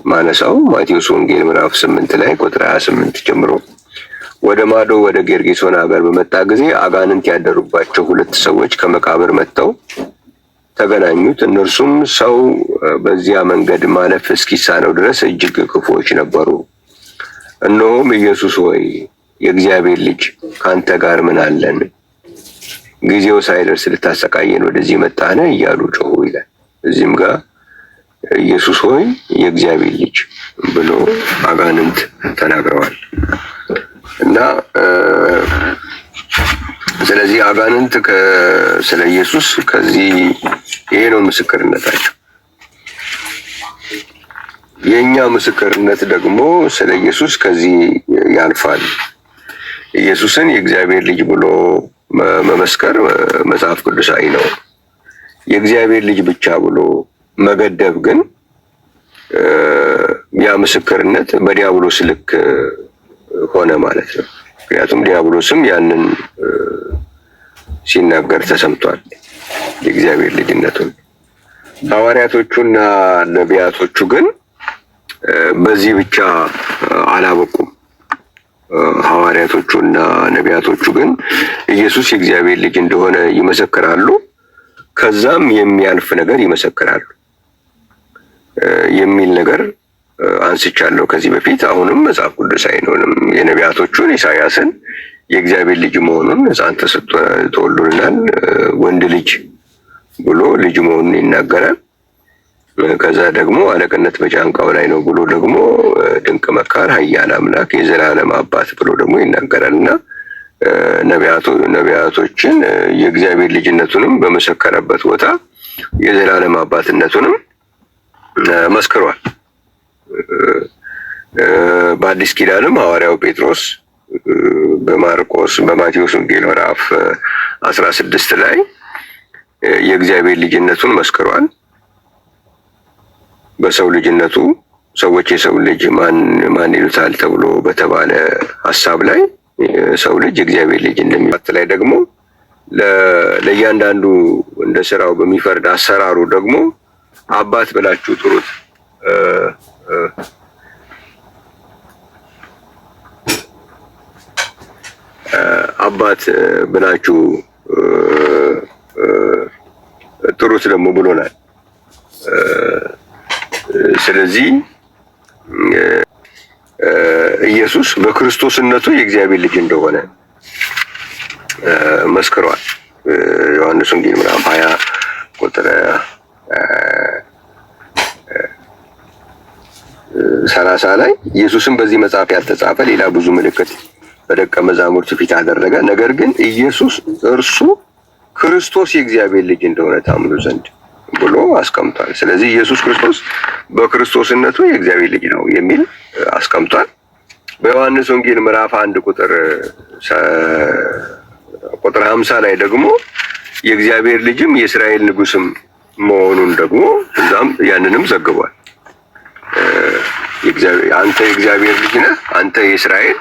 ማነሳው ማቴዎስ ወንጌል ምዕራፍ 8 ላይ ቁጥር 28 ጀምሮ ወደ ማዶ ወደ ጌርጌሶን ሀገር በመጣ ጊዜ አጋንንት ያደሩባቸው 2 ሰዎች ከመቃብር መጥተው ተገናኙት። እነርሱም ሰው በዚያ መንገድ ማለፍ እስኪሳነው ድረስ እጅግ ክፉዎች ነበሩ። እነሆም ኢየሱስ ሆይ የእግዚአብሔር ልጅ ካንተ ጋር ምን አለን? ጊዜው ሳይደርስ ልታሰቃየን ወደዚህ መጣነ እያሉ ጮሁ ይላል። እዚህም ጋር ኢየሱስ ሆይ የእግዚአብሔር ልጅ ብሎ አጋንንት ተናግረዋል እና ስለዚህ አጋንንት ስለ ኢየሱስ ከዚህ ይሄ ነው ምስክርነታቸው። የኛ ምስክርነት ደግሞ ስለ ኢየሱስ ከዚህ ያልፋል። ኢየሱስን የእግዚአብሔር ልጅ ብሎ መመስከር መጽሐፍ ቅዱሳዊ ነው። የእግዚአብሔር ልጅ ብቻ ብሎ መገደብ ግን ያ ምስክርነት በዲያብሎስ ልክ ሆነ ማለት ነው። ምክንያቱም ዲያብሎስም ያንን ሲናገር ተሰምቷል የእግዚአብሔር ልጅነቱን። ሐዋርያቶቹና ነቢያቶቹ ግን በዚህ ብቻ አላበቁም። ሐዋርያቶቹና ነቢያቶቹ ግን ኢየሱስ የእግዚአብሔር ልጅ እንደሆነ ይመሰክራሉ። ከዛም የሚያልፍ ነገር ይመሰክራሉ የሚል ነገር አንስቻለሁ ከዚህ በፊት። አሁንም መጽሐፍ ቅዱሳዊ ነው። የነቢያቶቹን ኢሳያስን የእግዚአብሔር ልጅ መሆኑን ሕፃን ተወልዶልናል ወንድ ልጅ ብሎ ልጅ መሆኑን ይናገራል። ከዛ ደግሞ አለቅነት በጫንቃው ላይ ነው ብሎ ደግሞ ድንቅ መካር፣ ኃያል አምላክ፣ የዘላለም አባት ብሎ ደግሞ ይናገራል እና ነቢያቶችን የእግዚአብሔር ልጅነቱንም በመሰከረበት ቦታ የዘላለም አባትነቱንም መስክሯል። በአዲስ ኪዳንም ሐዋርያው ጴጥሮስ በማቴዎስ ወንጌል ምዕራፍ 16 ላይ የእግዚአብሔር ልጅነቱን መስክሯል። በሰው ልጅነቱ ሰዎች የሰው ልጅ ማን ይሉታል ተብሎ በተባለ ሀሳብ ላይ ሰው ልጅ የእግዚአብሔር ልጅ እንደሚባል ላይ ደግሞ ለእያንዳንዱ እንደ ስራው በሚፈርድ አሰራሩ ደግሞ አባት ብላችሁ ጥሩት አባት ብላችሁ ጥሩት ደግሞ ብሎናል። ስለዚህ ኢየሱስ በክርስቶስነቱ የእግዚአብሔር ልጅ እንደሆነ መስክሯል። ዮሐንስ ወንጌል ምዕራፍ 20 ቁጥር 30 ላይ ኢየሱስም በዚህ መጽሐፍ ያልተጻፈ ሌላ ብዙ ምልክት በደቀ መዛሙርቱ ፊት አደረገ፣ ነገር ግን ኢየሱስ እርሱ ክርስቶስ የእግዚአብሔር ልጅ እንደሆነ ታምኑ ዘንድ ብሎ አስቀምጧል። ስለዚህ ኢየሱስ ክርስቶስ በክርስቶስነቱ የእግዚአብሔር ልጅ ነው የሚል አስቀምጧል። በዮሐንስ ወንጌል ምዕራፍ 1 ቁጥር 50 ላይ ደግሞ የእግዚአብሔር ልጅም የእስራኤል ንጉስም መሆኑን ደግሞ እዛም ያንንም ዘግቧል። አንተ የእግዚአብሔር ልጅ ነህ፣ አንተ የእስራኤል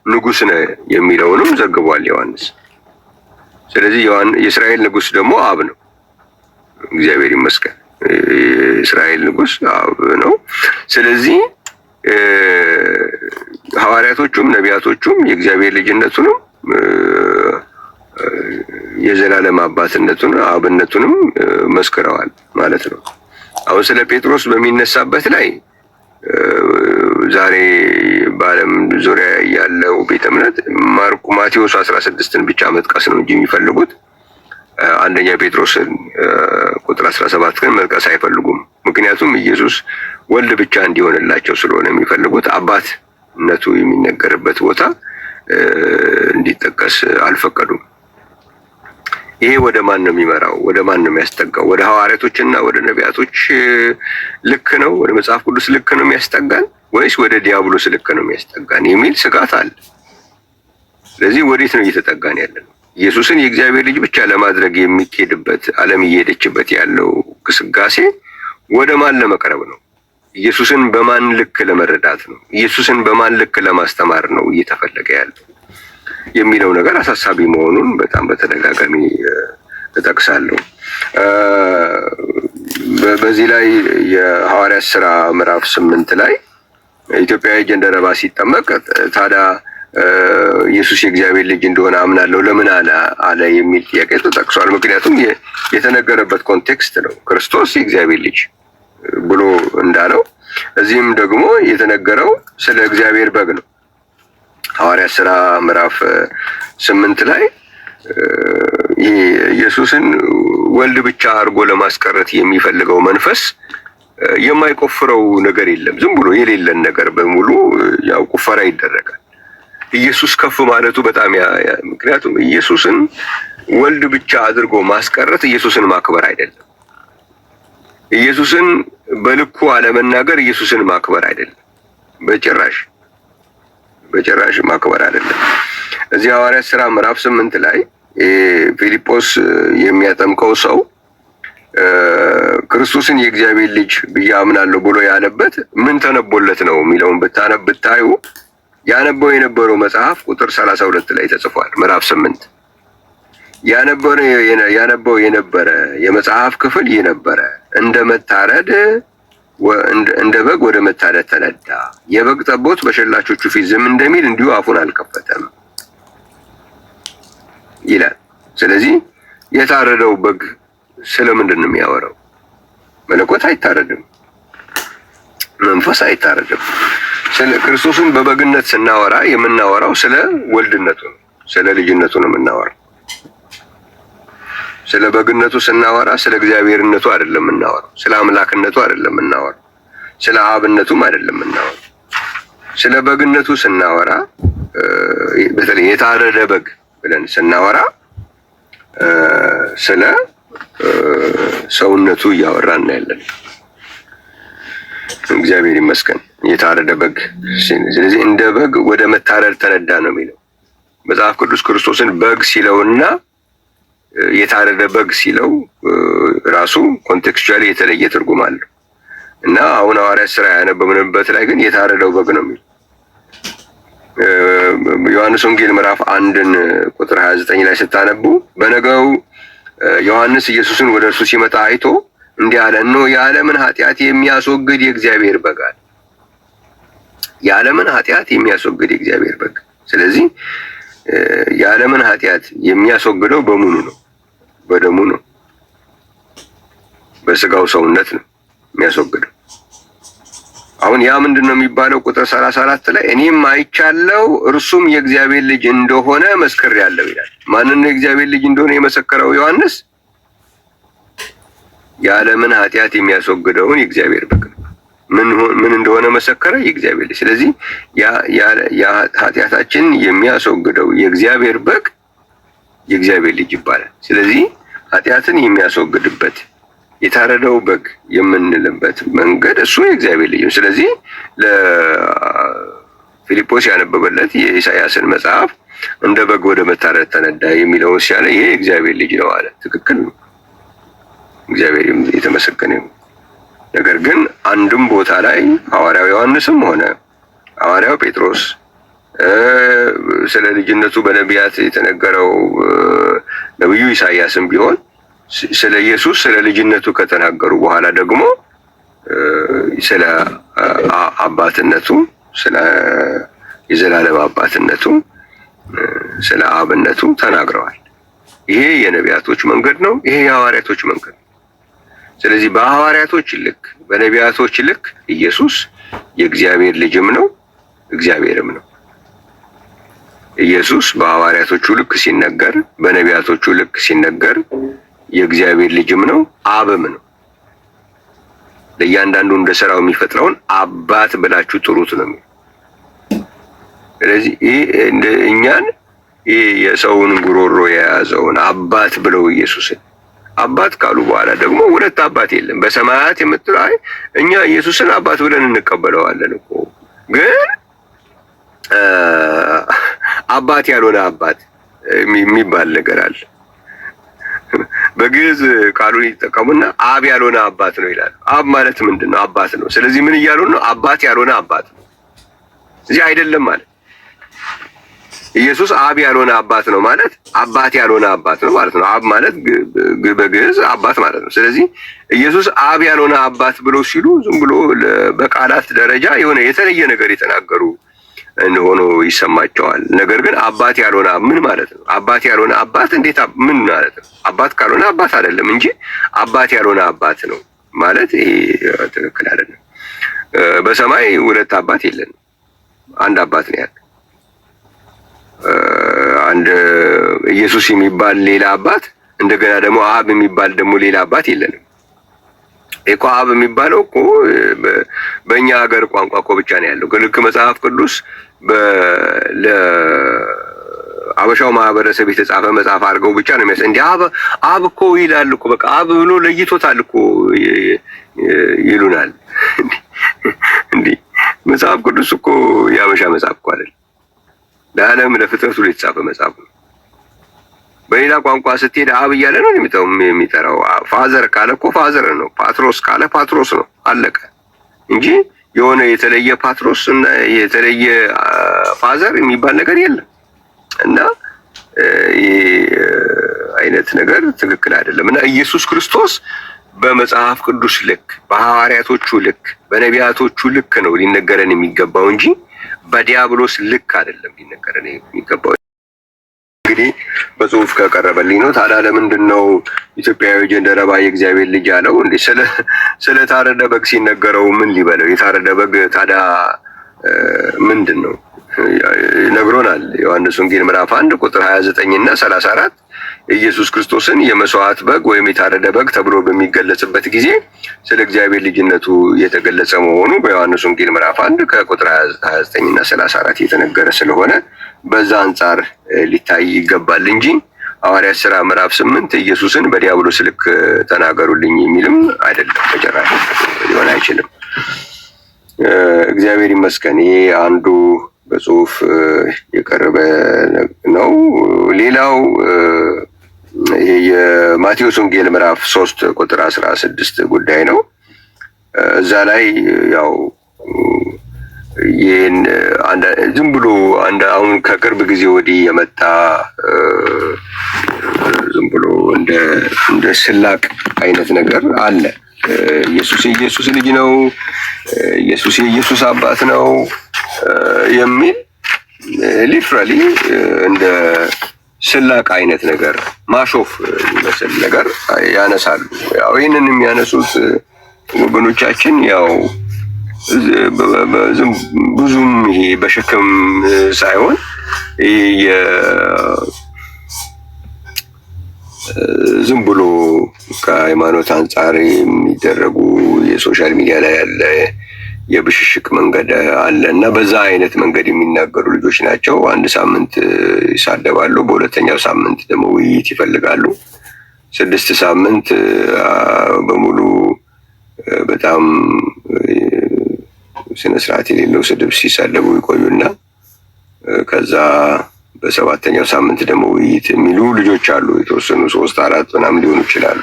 ንጉስ ነህ የሚለውንም ዘግቧል ዮሐንስ። ስለዚህ የእስራኤል ንጉስ ደግሞ አብ ነው። እግዚአብሔር ይመስገን። የእስራኤል ንጉስ አብ ነው። ስለዚህ ሐዋርያቶቹም ነቢያቶቹም የእግዚአብሔር ልጅነቱንም የዘላለም አባትነቱን አብነቱንም መስክረዋል ማለት ነው። አሁን ስለ ጴጥሮስ በሚነሳበት ላይ ዛሬ በዓለም ዙሪያ ያለው ቤተ እምነት ማቴዎስ 16ን ብቻ መጥቀስ ነው እንጂ የሚፈልጉት አንደኛ ጴጥሮስን ቁጥር 17 ግን መጥቀስ አይፈልጉም። ምክንያቱም ኢየሱስ ወልድ ብቻ እንዲሆንላቸው ስለሆነ የሚፈልጉት አባትነቱ የሚነገርበት ቦታ እንዲጠቀስ አልፈቀዱም። ይሄ ወደ ማን ነው የሚመራው? ወደ ማን ነው የሚያስጠጋው? ወደ ሐዋርያቶችና ወደ ነቢያቶች ልክ ነው? ወደ መጽሐፍ ቅዱስ ልክ ነው የሚያስጠጋን ወይስ ወደ ዲያብሎስ ልክ ነው የሚያስጠጋን የሚል ስጋት አለ። ስለዚህ ወዴት ነው እየተጠጋን ያለነው? ኢየሱስን የእግዚአብሔር ልጅ ብቻ ለማድረግ የሚኬድበት ዓለም እየሄደችበት ያለው ግስጋሴ ወደ ማን ለመቅረብ ነው? ኢየሱስን በማን ልክ ለመረዳት ነው? ኢየሱስን በማን ልክ ለማስተማር ነው እየተፈለገ ያለው የሚለው ነገር አሳሳቢ መሆኑን በጣም በተደጋጋሚ እጠቅሳለሁ። በዚህ ላይ የሐዋርያት ሥራ ምዕራፍ 8 ላይ ኢትዮጵያዊ ጀንደረባ ሲጠመቅ ታዲያ ኢየሱስ የእግዚአብሔር ልጅ እንደሆነ አምናለሁ ለምን አለ የሚል ጥያቄ ተጠቅሷል። ምክንያቱም የተነገረበት ኮንቴክስት ነው። ክርስቶስ የእግዚአብሔር ልጅ ብሎ እንዳለው እዚህም ደግሞ የተነገረው ስለ እግዚአብሔር በግ ነው። ሐዋርያት ሥራ ምዕራፍ 8 ላይ ይሄ ኢየሱስን ወልድ ብቻ አድርጎ ለማስቀረት የሚፈልገው መንፈስ የማይቆፍረው ነገር የለም። ዝም ብሎ የሌለን ነገር በሙሉ ያው ቁፈራ ይደረጋል። ኢየሱስ ከፍ ማለቱ በጣም ምክንያቱም ኢየሱስን ወልድ ብቻ አድርጎ ማስቀረት ኢየሱስን ማክበር አይደለም። ኢየሱስን በልኩ አለመናገር ኢየሱስን ማክበር አይደለም። በጭራሽ ማክበር አይደለም። እዚህ ሐዋርያት ሥራ ምዕራፍ 8 ላይ ፊልጶስ የሚያጠምቀው ሰው ክርስቶስን የእግዚአብሔር ልጅ ብዬ አምናለሁ ብሎ ያለበት ምን ተነቦለት ነው የሚለውን ብታዩ ያነበው የነበረው መጽሐፍ ቁጥር 32 ላይ ተጽፏል። ምዕራፍ 8 ያነበው የነበረ የመጽሐፍ ክፍል የነበረ እንደ በግ ወደ መታረድ ተነዳ፣ የበግ ጠቦት በሸላቾቹ ፊት ዝም እንደሚል እንዲሁ አፉን አልከፈተም ይላል። ስለዚህ የታረደው በግ ስለምንድን ነው የሚያወራው? መለኮት አይታረድም፣ መንፈስ አይታረድም። ስለ ክርስቶስን በበግነት ስናወራ የምናወራው ስለ ወልድነቱ ነው፣ ስለ ልጅነቱ ነው የምናወራው። ስለ በግነቱ ስናወራ ስለ እግዚአብሔርነቱ አይደለም የምናወራው፣ ስለ አምላክነቱ አይደለም የምናወራው፣ ስለ አብነቱም አይደለም የምናወራው። ስለ በግነቱ ስናወራ በተለይ የታረደ በግ ብለን ስናወራ ስለ ሰውነቱ እያወራን ያለን። እግዚአብሔር ይመስገን የታረደ በግ። ስለዚህ እንደ በግ ወደ መታረድ ተነዳ ነው የሚለው መጽሐፍ ቅዱስ። ክርስቶስን በግ ሲለውና የታረደ በግ ሲለው ራሱ ኮንቴክስቹዋሊ የተለየ ትርጉም አለው እና አሁን ሐዋርያት ሥራ ያነበብንበት ላይ ግን የታረደው በግ ነው የሚለው። ዮሐንስ ወንጌል ምዕራፍ 1 ቁጥር 29 ላይ ስታነቡ በነገው ዮሐንስ ኢየሱስን ወደ እርሱ ሲመጣ አይቶ እንዲህ አለ፣ እነሆ የዓለምን ኃጢአት የሚያስወግድ የእግዚአብሔር በግ አለ። የዓለምን ኃጢአት የሚያስወግድ የእግዚአብሔር በግ። ስለዚህ የዓለምን ኃጢአት የሚያስወግደው በምኑ ነው? በደሙ ነው። በስጋው ሰውነት ነው የሚያስወግደው። አሁን ያ ምንድን ነው የሚባለው? ቁጥር 34 ላይ እኔም አይቻለው እርሱም የእግዚአብሔር ልጅ እንደሆነ መስክሬአለሁ ይላል። ማንን ነው የእግዚአብሔር ልጅ እንደሆነ የመሰከረው ዮሐንስ? የዓለምን ኃጢአት የሚያስወግደውን የእግዚአብሔር በግ ነው። ምን እንደሆነ መሰከረ? የእግዚአብሔር ልጅ። ስለዚህ ያ ኃጢአታችን የሚያስወግደው የእግዚአብሔር በግ የእግዚአብሔር ልጅ ይባላል። ስለዚህ ኃጢአትን የሚያስወግድበት የታረደው በግ የምንልበት መንገድ እሱ የእግዚአብሔር ልጅ ነው። ስለዚህ ለፊልጶስ ያነበበለት የኢሳይያስን መጽሐፍ እንደ በግ ወደ መታረድ ተነዳ የሚለውን ሲያለ ይሄ የእግዚአብሔር ልጅ ነው አለ። ትክክል ነው። እግዚአብሔር የተመሰገነ ይሁን። ነገር ግን አንድም ቦታ ላይ ሐዋርያው ዮሐንስም ሆነ ሐዋርያው ጴጥሮስ ስለ ልጅነቱ በነቢያት የተነገረው ነብዩ ኢሳይያስም ቢሆን ስለ ኢየሱስ ስለ ልጅነቱ ከተናገሩ በኋላ ደግሞ ስለ አባትነቱ፣ ስለ የዘላለም አባትነቱ፣ ስለ አብነቱ ተናግረዋል። ይሄ የነቢያቶች መንገድ ነው። ይሄ የሐዋርያቶች መንገድ ነው። ስለዚህ በሐዋርያቶች ልክ በነቢያቶች ልክ ኢየሱስ የእግዚአብሔር ልጅም ነው እግዚአብሔርም ነው። ኢየሱስ በሐዋርያቶቹ ልክ ሲነገር፣ በነቢያቶቹ ልክ ሲነገር የእግዚአብሔር ልጅም ነው አብም ነው። ለእያንዳንዱ እንደ ሥራው የሚፈጥረውን አባት ብላችሁ ጥሩት ነው። ስለዚህ እኛን የሰውን ጉሮሮ የያዘውን አባት ብለው ኢየሱስን አባት ካሉ በኋላ ደግሞ ሁለት አባት የለም በሰማያት የምትለው እኛ ኢየሱስን አባት ብለን እንቀበለዋለን እኮ። ግን አባት ያልሆነ አባት የሚባል ነገር አለ። በግዕዝ ቃሉን ይጠቀሙና አብ ያልሆነ አባት ነው ይላሉ። አብ ማለት ምንድን ነው? አባት ነው። ስለዚህ ምን እያሉ ነው? አባት ያልሆነ አባት ነው። እዚህ አይደለም ማለት ኢየሱስ አብ ያልሆነ አባት ነው ማለት አባት ያልሆነ አባት ነው ማለት ነው። አብ ማለት በግዕዝ አባት ማለት ነው። ስለዚህ ኢየሱስ አብ ያልሆነ አባት ብሎ ሲሉ ዝም ብሎ በቃላት ደረጃ የሆነ የተለየ ነገር የተናገሩ እንደሆነ ይሰማቸዋል። ነገር ግን አባት ያልሆነ ምን ማለት ነው? አባት ያልሆነ አባት እንዴት ምን ማለት ነው? አባት ካልሆነ አባት አይደለም እንጂ አባት ያልሆነ አባት ነው ማለት ይሄ ትክክል አይደለም። በሰማይ ሁለት አባት የለንም፣ አንድ አባት ነው ያለው። አንድ ኢየሱስ የሚባል ሌላ አባት፣ እንደገና ደግሞ አብ የሚባል ደግሞ ሌላ አባት የለንም። እኮ አብ የሚባለው እኮ በእኛ ሀገር ቋንቋ እኮ ብቻ ነው ያለው። ልክ መጽሐፍ ቅዱስ ለአበሻው ማህበረሰብ የተጻፈ መጽሐፍ አድርገው ብቻ ነው የሚያስ እንዴ አብ እኮ ይላል እኮ በቃ አብ ብሎ ለይቶታል እኮ ይሉናል። እንዴ መጽሐፍ ቅዱስ እኮ የአበሻ መጽሐፍ እኮ አይደል፣ ለዓለም ለፍጥረቱ የተጻፈ መጽሐፍ ነው። በሌላ ቋንቋ ስትሄድ አብ እያለ ነው የሚጠራው። ፋዘር ካለ እኮ ፋዘር ነው፣ ፓትሮስ ካለ ፓትሮስ ነው፣ አለቀ እንጂ የሆነ የተለየ ፓትሮስ እና የተለየ ፋዘር የሚባል ነገር የለም። እና ይህ አይነት ነገር ትክክል አይደለም። እና ኢየሱስ ክርስቶስ በመጽሐፍ ቅዱስ ልክ፣ በሐዋርያቶቹ ልክ፣ በነቢያቶቹ ልክ ነው ሊነገረን የሚገባው እንጂ በዲያብሎስ ልክ አይደለም ሊነገረን የሚገባው። እንግዲህ በጽሁፍ ከቀረበልኝ ነው። ታዲያ ለምንድን ነው ኢትዮጵያዊ ጀንደረባ የእግዚአብሔር ልጅ አለው? እንዴ ስለ ታረደ በግ ሲነገረው ምን ሊበለው? የታረደ በግ ታዲያ ምንድን ነው ነግሮናል። ዮሐንስ ወንጌል ምዕራፍ 1 ቁጥር 29 እና 34 ኢየሱስ ክርስቶስን የመስዋዕት በግ ወይም የታረደ በግ ተብሎ በሚገለጽበት ጊዜ ስለ እግዚአብሔር ልጅነቱ የተገለጸ መሆኑ በዮሐንስ ወንጌል ምዕራፍ 1 ከቁጥር 29 እና 34 የተነገረ ስለሆነ በዛ አንጻር ሊታይ ይገባል እንጂ ሐዋርያት ሥራ ምዕራፍ 8 ኢየሱስን በዲያብሎስ ልክ ተናገሩልኝ የሚልም አይደለም። በጭራሽ ሊሆን አይችልም። እግዚአብሔር ይመስገን። ይሄ አንዱ በጽሁፍ የቀረበ ነው። ሌላው ይሄ የማቴዎስ ወንጌል ምዕራፍ 3 ቁጥር 16 ጉዳይ ነው። እዛ ላይ ያው ይህን ዝም ብሎ አሁን ከቅርብ ጊዜ ወዲህ የመጣ ዝም ብሎ እንደ ስላቅ አይነት ነገር አለ። ኢየሱስ የኢየሱስ ልጅ ነው፣ ኢየሱስ የኢየሱስ አባት ነው የሚል ሊትራሊ እንደ ስላቅ አይነት ነገር ማሾፍ የሚመስል ነገር ያነሳሉ። ያው ይህንን የሚያነሱት ወገኖቻችን ያው ብዙም ይሄ በሸክም ሳይሆን ዝም ብሎ ከሃይማኖት አንጻር የሚደረጉ የሶሻል ሚዲያ ላይ ያለ የብሽሽቅ መንገድ አለ እና በዛ አይነት መንገድ የሚናገሩ ልጆች ናቸው። አንድ ሳምንት ይሳደባሉ፣ በሁለተኛው ሳምንት ደግሞ ውይይት ይፈልጋሉ። 6 ሳምንት በሙሉ በጣም ስነ ስርዓት የሌለው ስድብ ሲሳደቡ ይቆዩና ከዛ በሰባተኛው ሳምንት ደግሞ ውይይት የሚሉ ልጆች አሉ። የተወሰኑ 3 4 ምናምን ሊሆኑ ይችላሉ።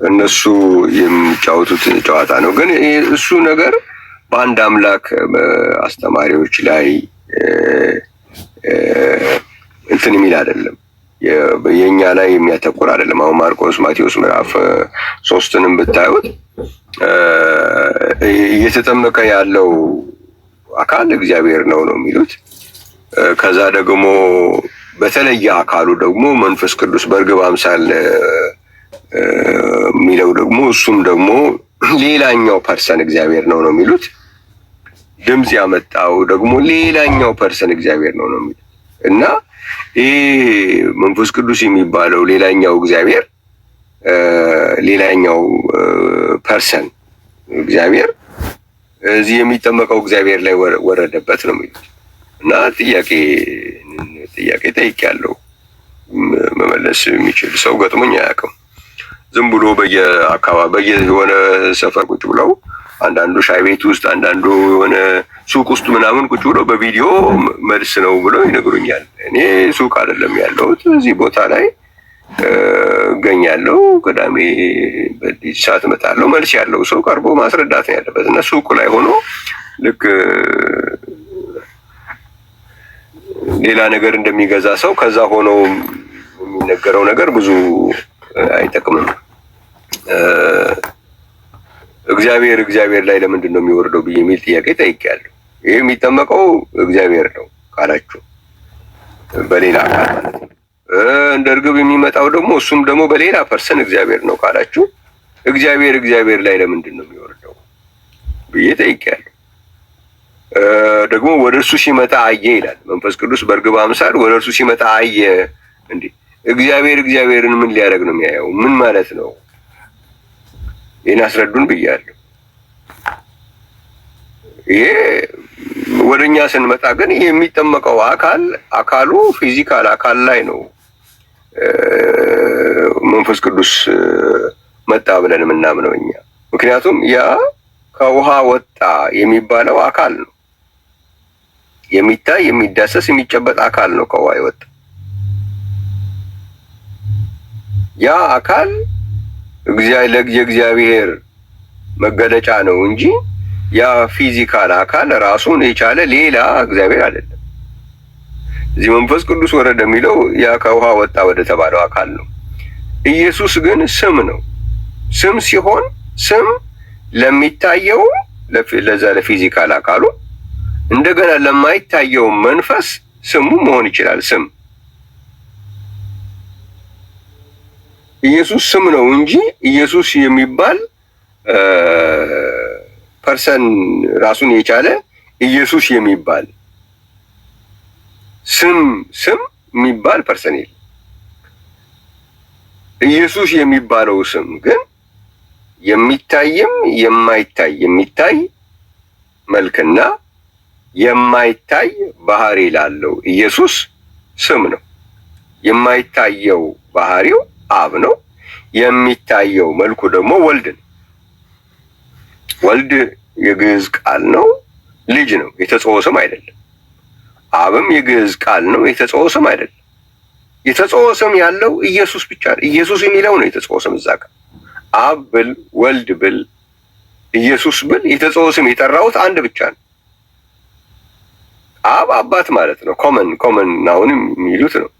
እነሱ የሚጫወቱት ጨዋታ ነው። ግን እሱ ነገር በአንድ አምላክ አስተማሪዎች ላይ እንትን የሚል አይደለም፣ የኛ ላይ የሚያተኩር አይደለም። አሁን ማርቆስ፣ ማቴዎስ ምዕራፍ 3ንም ብታዩት እየተጠመቀ ያለው አካል እግዚአብሔር ነው የሚሉት። ከዛ ደግሞ በተለየ አካሉ ደግሞ መንፈስ ቅዱስ በእርግብ አምሳል የሚለው ደግሞ እሱም ደግሞ ሌላኛው ፐርሰን እግዚአብሔር ነው የሚሉት። ድምፅ ያመጣው ደግሞ ሌላኛው ፐርሰን እግዚአብሔር ነው የሚሉት እና ይህ መንፈስ ቅዱስ የሚባለው ሌላኛው እግዚአብሔር ሌላኛው ፐርሰን እግዚአብሔር እዚህ የሚጠመቀው እግዚአብሔር ላይ ወረደበት ነው የሚሉት እና ጥያቄ ጠይቄያለሁ። መመለስ የሚችል ሰው ገጥሞኝ አያውቅም። ዝም ብሎ በየሆነ ሰፈር ቁጭ ብለው አንዳንዱ ሻይ ቤት ውስጥ፣ አንዳንዱ የሆነ ሱቅ ውስጥ ምናምን ቁጭ ብለው በቪዲዮ መልስ ነው ብለው ይነግሩኛል። እኔ ሱቅ አይደለም ያለሁት፣ እዚህ ቦታ ላይ እገኛለሁ። ቅዳሜ በዚህ ሰዓት እመጣለሁ። መልስ ያለው ሰው ቀርቦ ማስረዳት ነው ያለበት እና ሱቁ ላይ ሆኖ ልክ ሌላ ነገር እንደሚገዛ ሰው ከዛ ሆኖ የሚነገረው ነገር ብዙ አይጠቅምም። እግዚአብሔር ላይ ለምንድን ነው የሚወርደው ብዬ የሚል ጥያቄ ጠይቄያለሁ። ይሄ የሚጠመቀው እግዚአብሔር ነው ካላችሁ በሌላ አካል ማለት ነው። እንደ እርግብ የሚመጣው ደግሞ እሱም ደግሞ በሌላ ፐርሰን እግዚአብሔር ነው ካላችሁ እግዚአብሔር ላይ ለምንድን ነው የሚወርደው ብዬ ጠይቄያለሁ። ደግሞ ወደ እርሱ ሲመጣ አየ ይላል መንፈስ ቅዱስ በእርግብ አምሳል ወደ እርሱ ሲመጣ አየ። እንዴ እግዚአብሔርን ምን ሊያደርግ ነው የሚያየው? ምን ማለት ነው? ይህን አስረዱን ብያለሁ። ይሄ ወደኛ ስንመጣ ግን ይሄ የሚጠመቀው አካሉ ፊዚካል አካል ላይ ነው መንፈስ ቅዱስ መጣ ብለን የምናምነው እኛ። ምክንያቱም ያ ከውሃ ወጣ የሚባለው አካል ነው። የሚታይ የሚዳሰስ የሚጨበጥ አካል ነው ከውሃ የወጣ። ያ አካል የእግዚአብሔር መገለጫ ነው እንጂ ያ ፊዚካል አካል ራሱን የቻለ ሌላ እግዚአብሔር አይደለም። እዚህ መንፈስ ቅዱስ ወረደ የሚለው ያ ከውሃ ወጣ ወደ ተባለው አካል ነው። ኢየሱስ ግን ስም ነው። ስም ሲሆን ስም ለሚታየው ለዛ ለፊዚካል አካሉ እንደገና ለማይታየው መንፈስ ስሙ መሆን ይችላል። ስም ኢየሱስ ስም ነው እንጂ ኢየሱስ የሚባል ፐርሰን ራሱን የቻለ ኢየሱስ የሚባል ስም የሚባል ፐርሰን የለም። ኢየሱስ የሚባለው ስም ግን የሚታይም የማይታይ የሚታይ መልክና የማይታይ ባህሪ ላለው ኢየሱስ ስም ነው። የማይታየው ባህሪው አብ ነው። የሚታየው መልኩ ደግሞ ወልድ ነው። ወልድ የግዕዝ ቃል ነው፣ ልጅ ነው፣ የተጸውዖ ስም አይደለም። አብም የግዕዝ ቃል ነው፣ የተጸውዖ ስም አይደለም። የተጸውዖ ስም ያለው ኢየሱስ ብቻ ነው። ኢየሱስ የሚለው ነው የተጸውዖ ስም። እዛ ጋር አብ ብል ወልድ ብል ኢየሱስ ብል የተጸውዖ ስም የጠራሁት አንድ ብቻ ነው። አብ አባት ማለት ነው። ኮመን ናውን የሚሉት ነው።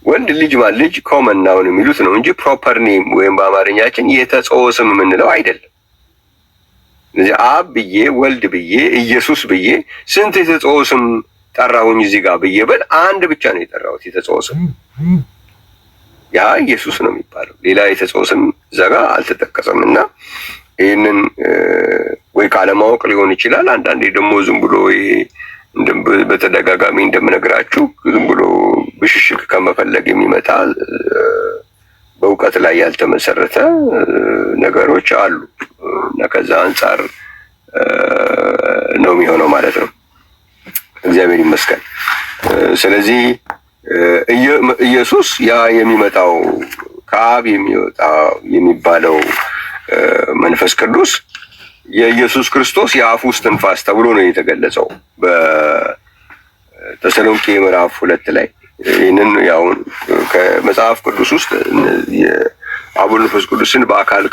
ወልድ ልጅ ኮመን ናውን የሚሉት ነው እንጂ ፕሮፐር ኔም ወይም በአማርኛችን የተጸውዖ ስም የምንለው አይደለም። ስለዚህ አብ ብዬ ወልድ ብዬ ኢየሱስ ብዬ ስንት የተጸውዖ ስም ጠራሁኝ እዚህ ጋር ብዬ ብል አንድ ብቻ ነው የጠራሁት የተጸውዖ ስም። ያ ኢየሱስ ነው የሚባለው። ሌላ የተጸውዖ ስም እዛ ጋር አልተጠቀሰም እና ይህንን ወይ ካለማወቅ ሊሆን ይችላል። አንዳንዴ ደግሞ ዝም ብሎ በተደጋጋሚ እንደምነግራችሁ ዝም ብሎ ብሽሽቅ ከመፈለግ የሚመጣ በእውቀት ላይ ያልተመሰረተ ነገሮች አሉ እና ከዛ አንጻር ነው የሚሆነው ማለት ነው። እግዚአብሔር ይመስገን። ስለዚህ ኢየሱስ ያ የሚመጣው ከአብ የሚወጣው የሚባለው መንፈስ ቅዱስ የኢየሱስ ክርስቶስ የአፉ እስትንፋስ ተብሎ ነው የተገለጸው በተሰሎንቄ ምዕራፍ 2 ላይ። ይህንን ያው ከመጽሐፍ ቅዱስ ውስጥ የአብ መንፈስ ቅዱስን በአካል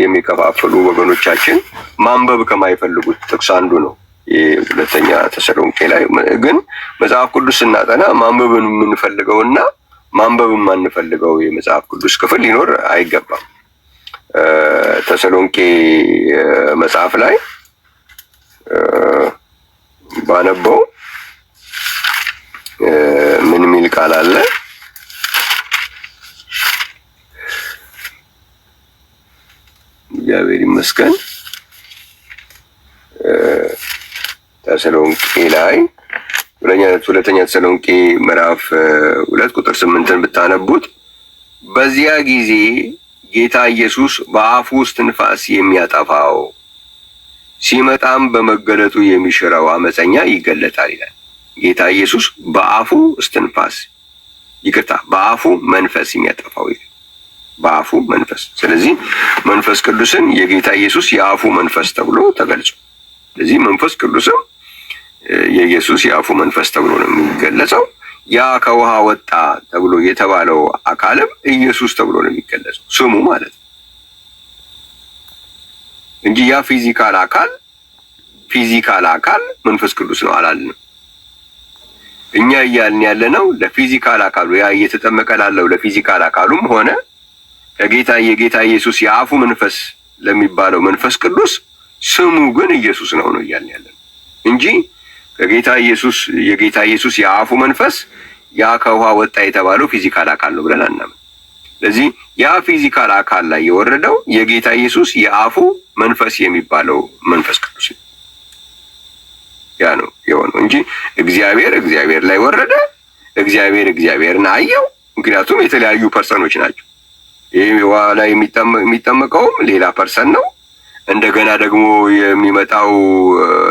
የሚከፋፍሉ ወገኖቻችን ማንበብ ከማይፈልጉት ጥቅስ አንዱ ነው። የሁለተኛ ተሰሎንቄ ላይ ግን መጽሐፍ ቅዱስ ስናጠና ማንበብን የምንፈልገውና ማንበብ የማንፈልገው የመጽሐፍ ቅዱስ ክፍል ሊኖር አይገባም። ተሰሎንቄ መጽሐፍ ላይ ባነበው ምን የሚል ቃል አለ? እግዚአብሔር ይመስገን። ተሰሎንቄ ላይ ሁለተኛ ተሰሎንቄ ምዕራፍ 2 ቁጥር 8ን ብታነቡት በዚያ ጊዜ ጌታ ኢየሱስ በአፉ እስትንፋስ የሚያጠፋው ሲመጣም በመገለጡ የሚሽረው አመፀኛ ይገለጣል ይላል። ጌታ ኢየሱስ በአፉ እስትንፋስ በአፉ መንፈስ የሚያጠፋው ይላል። በአፉ መንፈስ። ስለዚህ መንፈስ ቅዱስን የጌታ ኢየሱስ የአፉ መንፈስ ተብሎ ተገልጿል። ስለዚህ መንፈስ ቅዱስም የኢየሱስ የአፉ መንፈስ ተብሎ ነው የሚገለጸው። ያ ከውሃ ወጣ ተብሎ የተባለው አካልም ኢየሱስ ተብሎ ነው የሚገለጸው ስሙ ማለት ነው እንጂ ያ ፊዚካል አካል መንፈስ ቅዱስ ነው አላልንም። እኛ እያልን ያለነው ለፊዚካል አካሉ ያ እየተጠመቀ ላለው ለፊዚካል አካሉም ሆነ የጌታ ኢየሱስ የአፉ መንፈስ ለሚባለው መንፈስ ቅዱስ ስሙ ግን ኢየሱስ ነው እያልን ያለነው እንጂ የጌታ ኢየሱስ የአፉ መንፈስ ያ ከውሃ ወጣ የተባለው ፊዚካል አካል ነው ብለን አናምን። ስለዚህ ያ ፊዚካል አካል ላይ የወረደው የጌታ ኢየሱስ የአፉ መንፈስ የሚባለው መንፈስ ቅዱስ ያ ነው የሆነው እንጂ እግዚአብሔር ላይ ወረደ፣ እግዚአብሔርን አየው። ምክንያቱም የተለያዩ ፐርሰኖች ናቸው። ይሄ ውሃ ላይ የሚጠመቀውም ሌላ ፐርሰን ነው። እንደገና ደግሞ የሚመጣው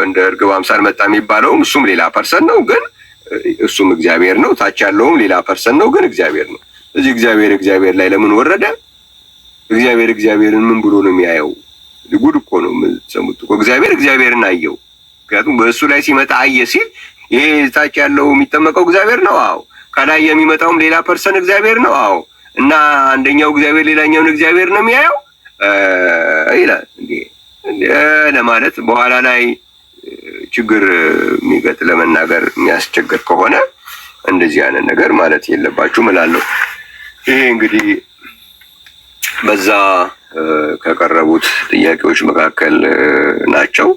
እንደ እርግብ አምሳል መጣ የሚባለውም እሱም ሌላ ፐርሰን ነው፣ ግን እሱም እግዚአብሔር ነው። ታች ያለውም ሌላ ፐርሰን ነው፣ ግን እግዚአብሔር ነው። እዚህ እግዚአብሔር ላይ ለምን ወረደ? እግዚአብሔርን ምን ብሎ ነው የሚያየው? ጉድ እኮ ነው የምትሰሙት እኮ። እግዚአብሔርን አየው። ምክንያቱም በእሱ ላይ ሲመጣ አየ ሲል ይሄ ታች ያለው የሚጠመቀው እግዚአብሔር ነው። አዎ። ከላይ የሚመጣውም ሌላ ፐርሰን እግዚአብሔር ነው። አዎ። እና አንደኛው እግዚአብሔር ሌላኛውን እግዚአብሔር ነው የሚያየው ይላል ለማለት በኋላ ላይ ችግር የሚገጥ ለመናገር የሚያስቸግር ከሆነ እንደዚህ አይነት ነገር ማለት የለባችሁም እላለሁ። ይሄ እንግዲህ በዛ ከቀረቡት ጥያቄዎች መካከል ናቸው።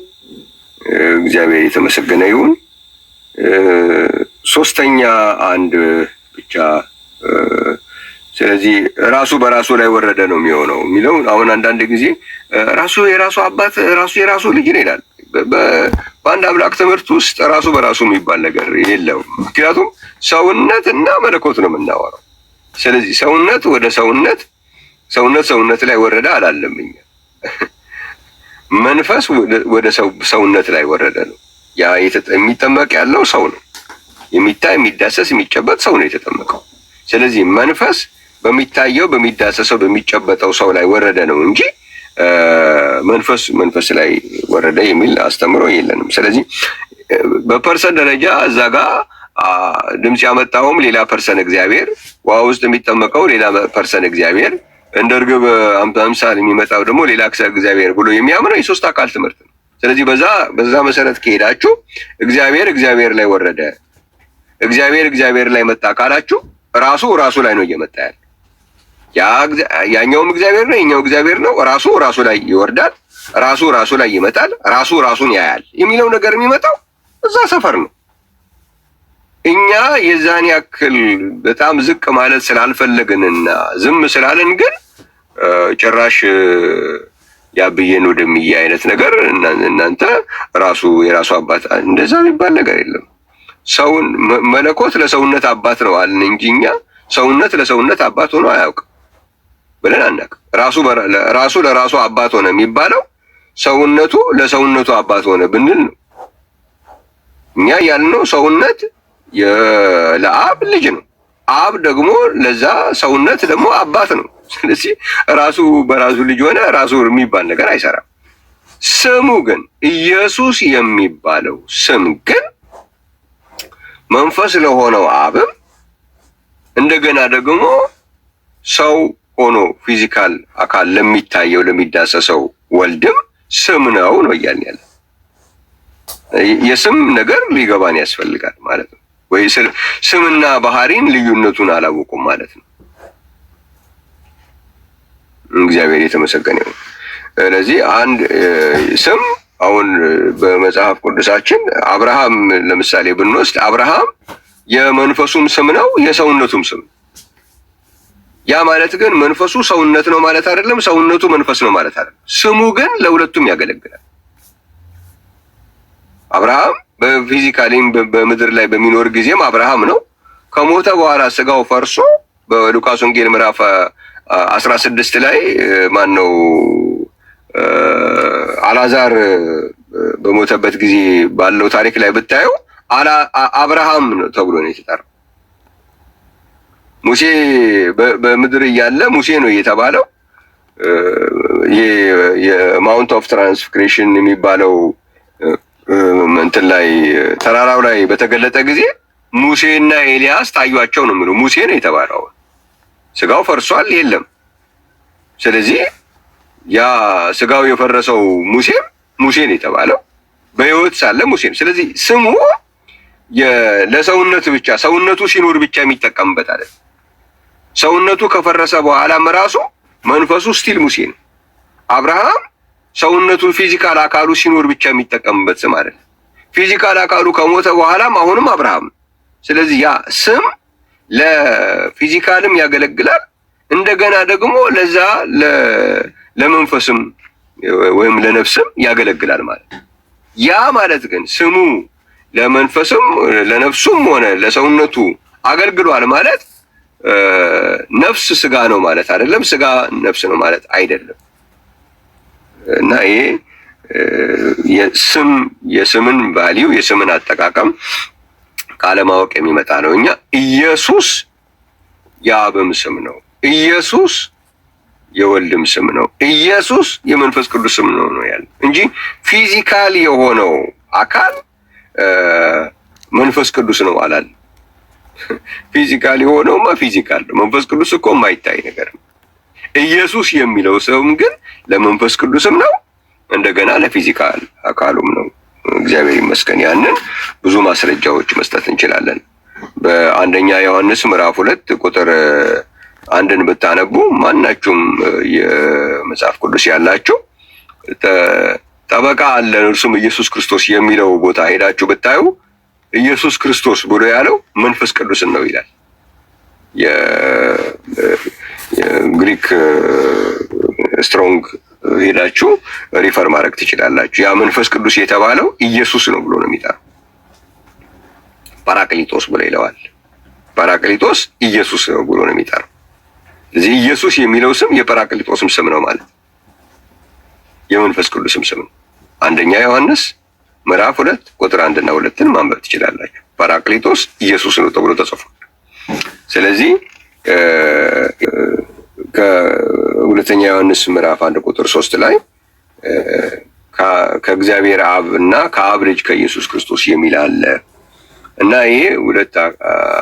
እግዚአብሔር የተመሰገነ ይሁን። ሶስተኛ አንድ ብቻ ስለዚህ ራሱ በራሱ ላይ ወረደ ነው የሚሆነው የሚለው አሁን አንዳንድ ጊዜ ራሱ የራሱ አባት ራሱ የራሱ ልጅ ነው ይላል። በአንድ አምላክ ትምህርት ውስጥ ራሱ በራሱ የሚባል ነገር የለውም። ምክንያቱም ሰውነት እና መለኮት ነው የምናወራው። ስለዚህ ሰውነት ወደ ሰውነት ላይ ወረደ አላለም። እኛ መንፈስ ወደ ሰውነት ላይ ወረደ ነው። ያ የሚጠመቅ ያለው ሰው ነው። የሚታይ የሚዳሰስ የሚጨበጥ ሰው ነው የተጠመቀው። ስለዚህ መንፈስ በሚታየው በሚዳሰሰው በሚጨበጠው ሰው ላይ ወረደ ነው እንጂ መንፈስ ላይ ወረደ የሚል አስተምሮ የለንም። ስለዚህ በፐርሰን ደረጃ እዛ ጋር ድምጽ ያመጣውም ሌላ ፐርሰን እግዚአብሔር፣ ውሃ ውስጥ የሚጠመቀው ሌላ ፐርሰን እግዚአብሔር፣ እንደ እርግብ አምሳል የሚመጣው ደግሞ ሌላ እግዚአብሔር ብሎ የሚያምነው የሶስት አካል ትምህርት ነው። ስለዚህ በዛ መሰረት ከሄዳችሁ እግዚአብሔር ላይ ወረደ፣ እግዚአብሔር ላይ መጣ ካላችሁ ራሱ ላይ ነው እየመጣ ያለ። ያኛውም እግዚአብሔር ነው፣ የኛው እግዚአብሔር ነው። ራሱ ላይ ይወርዳል፣ ራሱ ላይ ይመጣል፣ ራሱን ያያል የሚለው ነገር የሚመጣው እዛ ሰፈር ነው። እኛ የዛን ያክል በጣም ዝቅ ማለት ስላልፈለግንና ዝም ስላልን ግን ጭራሽ ያብዬን ወደሚያ አይነት ነገር እናንተ የራሱ አባት እንደዛ የሚባል ነገር የለም። ሰውን መለኮት ለሰውነት አባት ነው አልን እንጂ እኛ ሰውነት ለሰውነት አባት ሆኖ አያውቅም ብለን አናውቅም። ራሱ ለራሱ አባት ሆነ የሚባለው ሰውነቱ ለሰውነቱ አባት ሆነ ብንል ነው። እኛ ያልነው ሰውነት ለአብ ልጅ ነው፣ አብ ደግሞ ለዛ ሰውነት ደግሞ አባት ነው። ስለዚህ ራሱ በራሱ ልጅ ሆነ ራሱ የሚባል ነገር አይሰራም። ስሙ ግን ኢየሱስ የሚባለው ስም ግን መንፈስ ለሆነው አብም እንደገና ደግሞ ሰው ሆኖ ፊዚካል አካል ለሚታየው ለሚዳሰሰው ወልድም ስም ነው እያልን ያለ የስም ነገር ሊገባን ያስፈልጋል ማለት ነው። ወይ ስምና ባህሪን ልዩነቱን አላወቁም ማለት ነው። እግዚአብሔር የተመሰገነ ይሁን። ስለዚህ አንድ ስም አሁን በመጽሐፍ ቅዱሳችን አብርሃም ለምሳሌ ብንወስድ አብርሃም የመንፈሱም ስም ነው የሰውነቱም ስም። ያ ማለት ግን መንፈሱ ሰውነት ነው ማለት አይደለም፣ ሰውነቱ መንፈስ ነው ማለት አይደለም። ስሙ ግን ለሁለቱም ያገለግላል። አብርሃም በፊዚካሊም በምድር ላይ በሚኖር ጊዜም አብርሃም ነው። ከሞተ በኋላ ስጋው ፈርሶ በሉቃስ ወንጌል ምዕራፍ 16 ላይ ማን ነው አልዓዛር በሞተበት ጊዜ ባለው ታሪክ ላይ ብታየው አብርሃም ነው ተብሎ ነው የተጠራው። ሙሴ በምድር እያለ ሙሴ ነው የተባለው። የማውንት ኦፍ ትራንስፊግሬሽን የሚባለው እንትን ላይ ተራራው ላይ በተገለጠ ጊዜ ሙሴና ኤልያስ ታዩአቸው ነው የሚለው። ሙሴ ነው የተባለው። ስጋው ፈርሷል የለም። ስለዚህ ያ ስጋው የፈረሰው ሙሴ ነው የተባለው። በሕይወት ሳለ ሙሴ ነው። ስለዚህ ስሙ ለሰውነት ብቻ ሰውነቱ ሲኖር ብቻ የሚጠቀምበት አይደል። ሰውነቱ ከፈረሰ በኋላም ራሱ መንፈሱ ስቲል ሙሴ ነው። አብርሃም ሰውነቱ ፊዚካል አካሉ ሲኖር ብቻ የሚጠቀምበት ስም አይደል። ፊዚካል አካሉ ከሞተ በኋላም አሁንም አብርሃም። ስለዚህ ያ ስም ለፊዚካልም ያገለግላል፣ እንደገና ደግሞ ለዛ ለመንፈስም ወይም ለነፍስም ያገለግላል ማለት። ያ ማለት ግን ስሙ ለመንፈስም ለነፍሱም ሆነ ለሰውነቱ አገልግሏል ማለት ነፍስ ስጋ ነው ማለት አይደለም፣ ስጋ ነፍስ ነው ማለት አይደለም። እና ይሄ የስምን ቫልዩ የስምን አጠቃቀም ካለማወቅ የሚመጣ ነው። እኛ ኢየሱስ የአብም ስም ነው፣ ኢየሱስ የወልድም ስም ነው፣ ኢየሱስ የመንፈስ ቅዱስ ስም ነው ያለ እንጂ ፊዚካል የሆነው አካል መንፈስ ቅዱስ ነው አላል። ፊዚካል የሆነውማ ፊዚካል ነው። መንፈስ ቅዱስ እኮ የማይታይ ነገር ነው። ኢየሱስ የሚለው ስም ግን ለመንፈስ ቅዱስም ነው እንደገና ለፊዚካል አካሉም ነው። እግዚአብሔር ይመስገን። ያንን ብዙ ማስረጃዎች መስጠት እንችላለን። በአንደኛ ዮሐንስ ምዕራፍ 2 ቁጥር 1 ብታነቡ ማናችሁም የመጽሐፍ ቅዱስ ያላችሁ ጠበቃ አለን እርሱም ኢየሱስ ክርስቶስ የሚለው ቦታ ሄዳችሁ ብታዩ ኢየሱስ ክርስቶስ ብሎ ያለው መንፈስ ቅዱስን ነው ይላል። የግሪክ ስትሮንግ ሄዳችሁ ሪፈር ማድረግ ትችላላችሁ። ያ መንፈስ ቅዱስ የተባለው ኢየሱስ ነው ብሎ ነው የሚጠራው። ፓራክሊጦስ ብሎ ይለዋል። ፓራክሊጦስ ኢየሱስ ነው ብሎ ነው የሚጠራው። ስለዚህ ኢየሱስ የሚለው ስም የፓራክሊጦስም ስም ነው ማለት የመንፈስ ቅዱስም ስም ነው። አንደኛ ዮሐንስ ምዕራፍ 2 ቁጥር 1 እና 2ን ማንበብ ትችላላችሁ። ፓራክሊጦስ ኢየሱስ ነው ተብሎ ተጽፏል። ስለዚህ ከሁለተኛ ዮሐንስ ምዕራፍ 1 ቁጥር 3 ላይ ከእግዚአብሔር አብ እና ከአብ ልጅ ከኢየሱስ ክርስቶስ የሚል አለ እና ይሄ ሁለት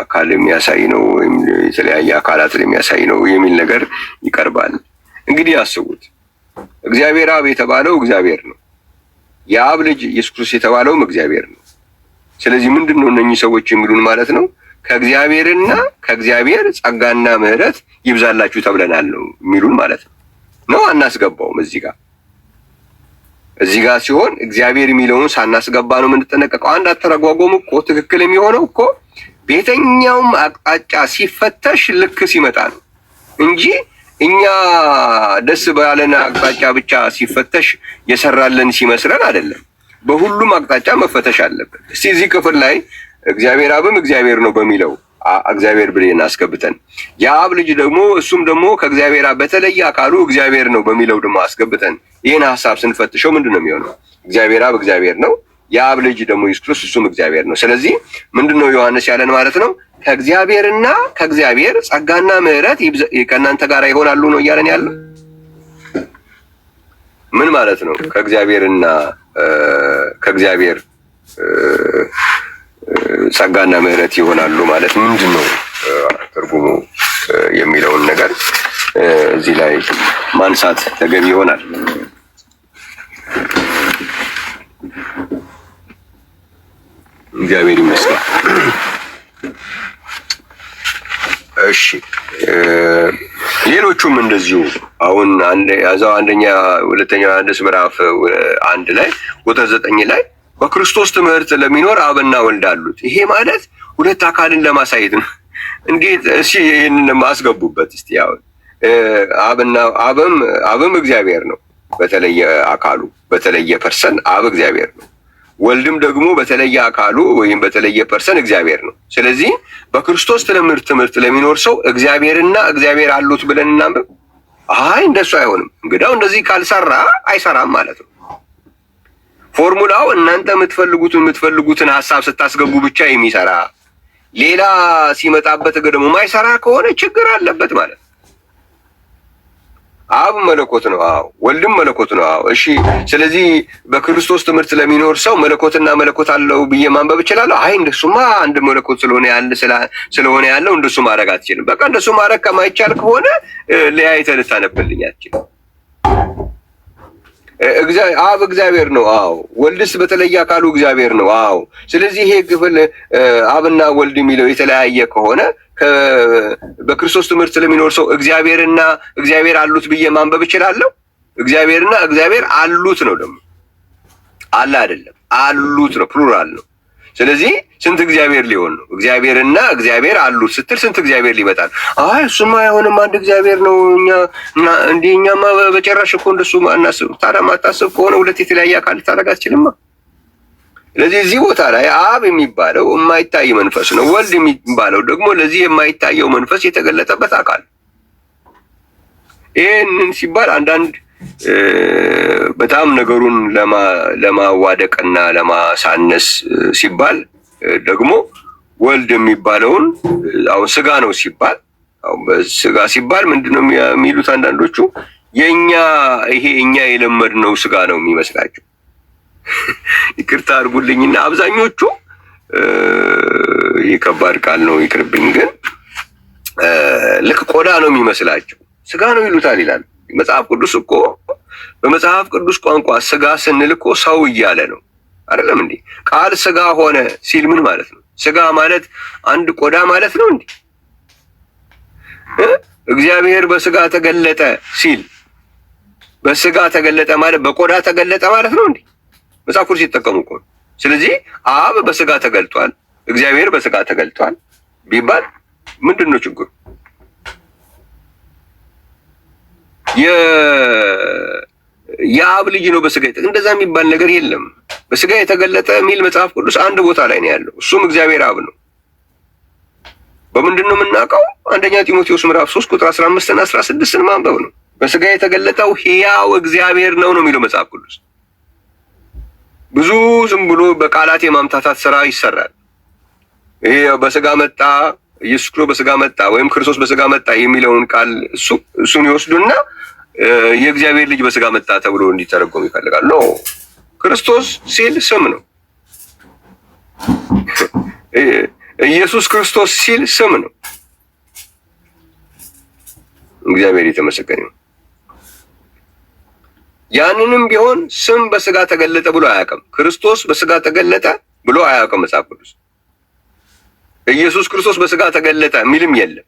አካል የሚያሳይ ነው ወይም የተለያየ አካላትን የሚያሳይ ነው የሚል ነገር ይቀርባል። እንግዲህ አስቡት፣ እግዚአብሔር አብ የተባለው እግዚአብሔር ነው። የአብ ልጅ ኢየሱስ ክርስቶስ የተባለውም እግዚአብሔር ነው። ስለዚህ ምንድነው እነኚህ ሰዎች የሚሉን ማለት ነው? ከእግዚአብሔርና ከእግዚአብሔር ጸጋና ምሕረት ይብዛላችሁ ተብለናል ነው የሚሉን ማለት ነው። አናስገባውም እዚህ ጋር ሲሆን እግዚአብሔር የሚለውን ሳናስገባ ነው የምንጠነቀቀው። አንድ አተረጓጎም እኮ ትክክል የሚሆነው እኮ በየትኛውም አቅጣጫ ሲፈተሽ ልክ ሲመጣ ነው እንጂ እኛ ደስ ባለን አቅጣጫ ብቻ ሲፈተሽ የሰራልን ሲመስለን አይደለም። በሁሉም አቅጣጫ መፈተሽ አለበት። እስቲ እዚህ ክፍል ላይ እግዚአብሔር አብም እግዚአብሔር ነው በሚለው እግዚአብሔር ብለን አስገብተን የአብ ልጅ ደግሞ እሱም ደግሞ ከእግዚአብሔር አብ በተለየ አካሉ እግዚአብሔር ነው በሚለው ደግሞ አስገብተን ይህን ሀሳብ ስንፈትሸው ምንድነው የሚሆነው? እግዚአብሔር አብ እግዚአብሔር ነው፣ የአብ ልጅ ደግሞ ኢየሱስ ክርስቶስ እሱም እግዚአብሔር ነው። ስለዚህ ምንድነው ዮሐንስ ያለን ማለት ነው? ከእግዚአብሔርና ከእግዚአብሔር ጸጋና ምሕረት ከእናንተ ጋር ይሆናሉ ነው እያለን ያለው። ምን ማለት ነው? ከእግዚአብሔርና ከእግዚአብሔር ጸጋና ምሕረት ይሆናሉ ማለት ምንድን ነው ትርጉሙ የሚለውን ነገር እዚህ ላይ ማንሳት ተገቢ ይሆናል። እግዚአብሔር ይመስገን። እሺ፣ ሌሎቹም እንደዚሁ አሁን አንደኛ ሁለተኛ ዮሐንስ ምዕራፍ 1 ላይ ቁጥር 9 ላይ በክርስቶስ ትምህርት ለሚኖር አብና ወልድ አሉት። ይሄ ማለት ሁለት አካልን ለማሳየት ነው። እንዴት? እሺ ይሄንን ማስገቡበት እስቲ። አሁን አብም እግዚአብሔር ነው በተለየ አካሉ በተለየ ፐርሰን አብ እግዚአብሔር ነው። ወልድም ደግሞ በተለየ አካሉ ወይም በተለየ ፐርሰን እግዚአብሔር ነው። ስለዚህ በክርስቶስ ትምህርት ለሚኖር ሰው እግዚአብሔርና እግዚአብሔር አሉት ብለን እናንብብ? አይ እንደሱ አይሆንም። እንግዲያው እንደዚህ ካልሰራ አይሰራም ማለት ነው። ፎርሙላው እናንተ የምትፈልጉትን ሀሳብ ስታስገቡ ብቻ የሚሰራ ሌላ ሲመጣበት ደግሞ ማይሰራ ከሆነ ችግር አለበት ማለት ነው። አብ መለኮት ነው፣ አዎ። ወልድም መለኮት ነው፣ አዎ። እሺ፣ ስለዚህ በክርስቶስ ትምህርት ለሚኖር ሰው መለኮትና መለኮት አለው ብዬ ማንበብ እችላለሁ? አይ እንደሱማ አንድ መለኮት ስለሆነ ያለው እንደሱ ማድረግ አትችልም። በቃ እንደሱ ማድረግ ከማይቻል ከሆነ ለያይተህ ልታነብልኝ አትችልም። አብ እግዚአብሔር ነው። አዎ። ወልድስ በተለየ አካሉ እግዚአብሔር ነው። አዎ። ስለዚህ ይሄ ክፍል አብና ወልድ የሚለው የተለያየ ከሆነ በክርስቶስ ትምህርት ስለሚኖር ሰው እግዚአብሔርና እግዚአብሔር አሉት ብዬ ማንበብ እችላለሁ? እግዚአብሔርና እግዚአብሔር አሉት ነው። ደግሞ አለ አይደለም፣ አሉት ነው፣ ፕሉራል ነው። ስለዚህ ስንት እግዚአብሔር ሊሆን ነው? እግዚአብሔርና እግዚአብሔር አሉት ስትል ስንት እግዚአብሔር ሊመጣል? አይ እሱማ አይሆንም፣ አንድ እግዚአብሔር ነው። እኛማ በጨራሽ እኮ እንደሱ አናስብ። ታዲያ ማታስብ ከሆነ ሁለት የተለያየ አካል ልታደርግ አትችልማ። ስለዚህ እዚህ ቦታ ላይ አብ የሚባለው የማይታይ መንፈስ ነው። ወልድ የሚባለው ደግሞ ለዚህ የማይታየው መንፈስ የተገለጠበት አካል። ይህንን ሲባል አንዳንድ በጣም ነገሩን ለማዋደቅና ለማሳነስ ሲባል ደግሞ ወልድ የሚባለውን አሁን ስጋ ነው ሲባል ስጋ ሲባል ምንድነው የሚሉት አንዳንዶቹ እኛ የለመድነው ስጋ ነው የሚመስላቸው። ይቅርታ አድርጉልኝና አብዛኞቹ የከባድ ቃል ነው ይቅርብኝ፣ ግን ልክ ቆዳ ነው የሚመስላቸው። ስጋ ነው ይሉታል ይላል መጽሐፍ ቅዱስ እኮ። በመጽሐፍ ቅዱስ ቋንቋ ስጋ ስንል እኮ ሰው እያለ ነው አይደለም እንዴ? ቃል ስጋ ሆነ ሲል ምን ማለት ነው? ስጋ ማለት አንድ ቆዳ ማለት ነው እንዴ? እግዚአብሔር በስጋ ተገለጠ ሲል በስጋ ተገለጠ ማለት በቆዳ ተገለጠ ማለት ነው እንዴ? መጽሐፍ ቅዱስ ሲጠቀሙ እኮ። ስለዚህ አብ በስጋ ተገልጧል፣ እግዚአብሔር በስጋ ተገልጧል ቢባል ምንድን ነው ችግሩ? የአብ ልጅ ነው በስጋ እንደዛ የሚባል ነገር የለም። በስጋ የተገለጠ የሚል መጽሐፍ ቅዱስ አንድ ቦታ ላይ ነው ያለው። እሱም እግዚአብሔር አብ ነው። በምንድን ነው የምናውቀው? አንደኛ ጢሞቴዎስ ምዕራፍ 3 ቁጥር 15 እና 16 ማንበብ ነው። በስጋ የተገለጠው ሕያው እግዚአብሔር ነው የሚለው መጽሐፍ ቅዱስ። ብዙ ዝም ብሎ በቃላት የማምታታት ስራ ይሰራል። ይሄ በስጋ መጣ፣ ኢየሱስ ክርስቶስ በስጋ መጣ ወይም ክርስቶስ በስጋ መጣ የሚለውን ቃል እሱን ይወስዱና የእግዚአብሔር ልጅ በስጋ መጣ ተብሎ እንዲተረጎም ይፈልጋል። ኖ ክርስቶስ ሲል ስም ነው። ኢየሱስ ክርስቶስ ሲል ስም ነው። እግዚአብሔር የተመሰገነ ይሁን። ያንንም ቢሆን ስም በስጋ ተገለጠ ብሎ አያውቅም። ክርስቶስ በስጋ ተገለጠ ብሎ አያውቅም መጽሐፍ ቅዱስ። ኢየሱስ ክርስቶስ በስጋ ተገለጠ የሚልም የለም።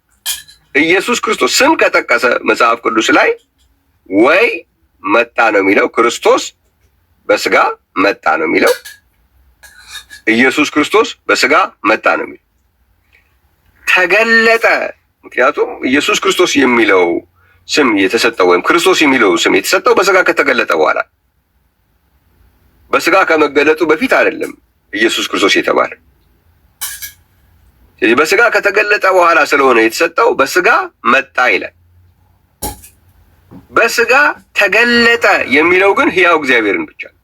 ኢየሱስ ክርስቶስ ስም ከጠቀሰ መጽሐፍ ቅዱስ ላይ ወይ መጣ ነው የሚለው፣ ክርስቶስ በስጋ መጣ ነው የሚለው፣ ኢየሱስ ክርስቶስ በስጋ መጣ ነው የሚለው። ተገለጠ፣ ምክንያቱም ኢየሱስ ክርስቶስ የሚለው ስም የተሰጠው ወይም ክርስቶስ የሚለው ስም የተሰጠው በስጋ ከተገለጠ በኋላ፣ በስጋ ከመገለጡ በፊት አይደለም ኢየሱስ ክርስቶስ የተባለ። ስለዚህ በስጋ ከተገለጠ በኋላ ስለሆነ የተሰጠው በስጋ መጣ ይላል። በስጋ ተገለጠ የሚለው ግን ሕያው እግዚአብሔርን ብቻ ነው።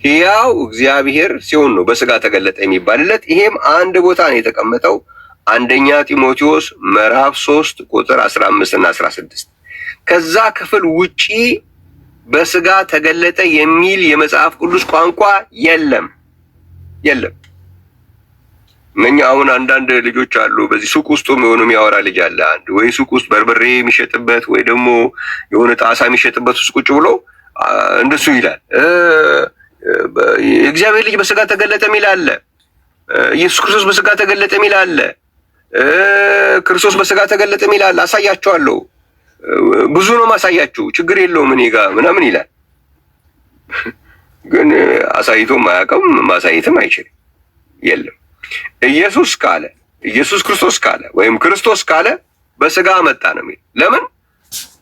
ሕያው እግዚአብሔር ሲሆን ነው በስጋ ተገለጠ የሚባልለት። ይሄም አንድ ቦታ ነው የተቀመጠው፣ አንደኛ ጢሞቴዎስ ምዕራፍ 3 ቁጥር 15 እና 16። ከዛ ክፍል ውጪ በስጋ ተገለጠ የሚል የመጽሐፍ ቅዱስ ቋንቋ የለም። እኛ አሁን አንዳንድ ልጆች አሉ፣ በዚህ ሱቅ ውስጥ የሚያወራ ልጅ አለ። አንድ ወይ ሱቅ ውስጥ በርበሬ የሚሸጥበት ወይ ደግሞ የሆነ ጣሳ የሚሸጥበት ውስጥ ቁጭ ብሎ እንደሱ ይላል። የእግዚአብሔር ልጅ በስጋ ተገለጠ የሚል አለ፣ ኢየሱስ ክርስቶስ በስጋ ተገለጠ የሚል አለ፣ ክርስቶስ በስጋ ተገለጠ የሚል አለ። አሳያቸዋለሁ፣ ብዙ ነው ማሳያችሁ፣ ችግር የለውም እኔ ጋር ምናምን ይላል። ግን አሳይቶም አያውቅም፣ ማሳየትም አይችልም። የለም ኢየሱስ ካለ ኢየሱስ ክርስቶስ ካለ ወይም ክርስቶስ ካለ በስጋ መጣ ነው የሚል። ለምን?